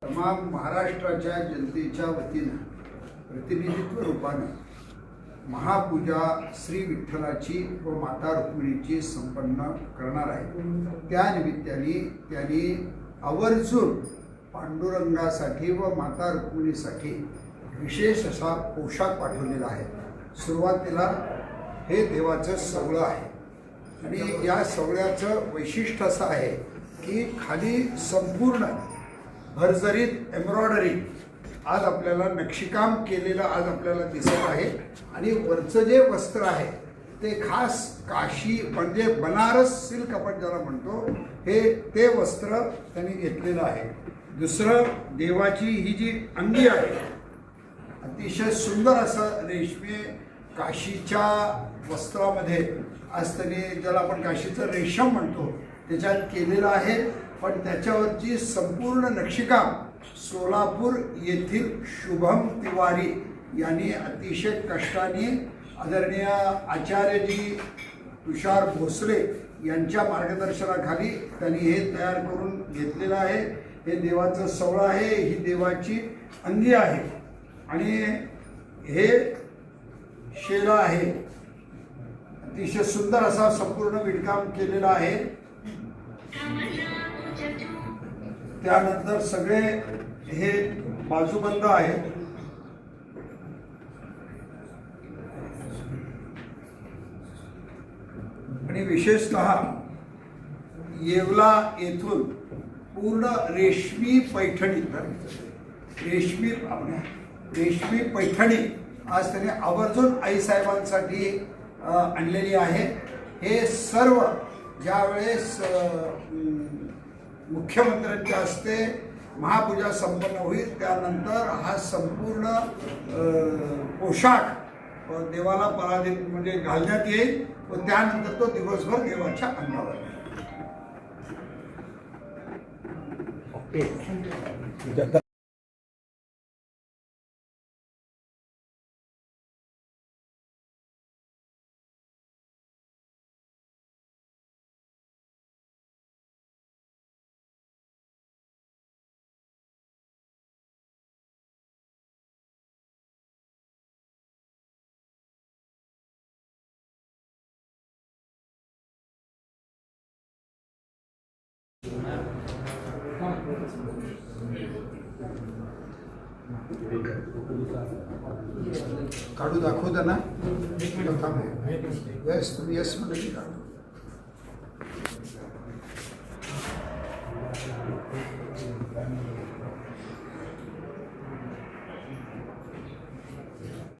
तमाम महाराष्ट्राच्या जनतेच्या वतीनं प्रतिनिधित्व रूपाने महापूजा श्री विठ्ठलाची व माता रुक्मिणीची संपन्न करणार आहे। त्या निमित्ताने त्यांनी आवर्जून पांडुरंगासाठी व माता रुक्मिणीसाठी विशेष असा पोशाख पाठवलेला आहे। सुरुवातीला हे देवाचं सवळं आहे आणि या सवळ्याचं वैशिष्ट्य असं आहे की खाली संपूर्ण भरजरीत एम्ब्रॉयडरी आज आपल्याला नक्षीकाम केलेलं आज आपल्याला दिसत आहे आणि वरचं जे वस्त्र आहे ते खास काशी म्हणजे बनारस सिल्क आपण ज्याला म्हणतो ते वस्त्र त्यांनी घेतलेलं आहे। दुसरं देवाची ही जी अंगी आहे अतिशय सुंदर असं रेशमी काशीच्या वस्त्रामध्ये आज त्यांनी ज्याला आपण काशीचं रेशम म्हणतो त्याच्यात केलेलं आहे। पण त्याच्यावरची संपूर्ण नक्षीकाम सोलापूर येथील शुभम तिवारी यांनी अतिशय कष्टाने आदरणीय आचार्यजी तुषार भोसले यांच्या मार्गदर्शनाखाली त्यांनी हे तयार करून घेतलेलं आहे। हे देवाचं सवळं आहे, ही देवाची अंगी आहे आणि हे शेला आहे। अतिशय सुंदर असा संपूर्ण विणकाम केलेला आहे। त्यानंतर सगळे हे बाजूबंद आहे आणि विशेषतः येवला येथून पूर्ण रेशमी पैठणी रेशमी पैठणी आज त्याने आवर्जून आईसाहेबांसाठी आणलेली आहे। हे सर्व ज्यावेळेस मुख्यमंत्र्यांच्या हस्ते महापूजा संपन्न होईल त्यानंतर हा संपूर्ण पोशाख देवाला पराधीन म्हणजे घालण्यात येईल व त्यानंतर तो दिवसभर देवाच्या अंगावर काढू दाखवता ना यस तुम्ही यस म्हणजे काढू।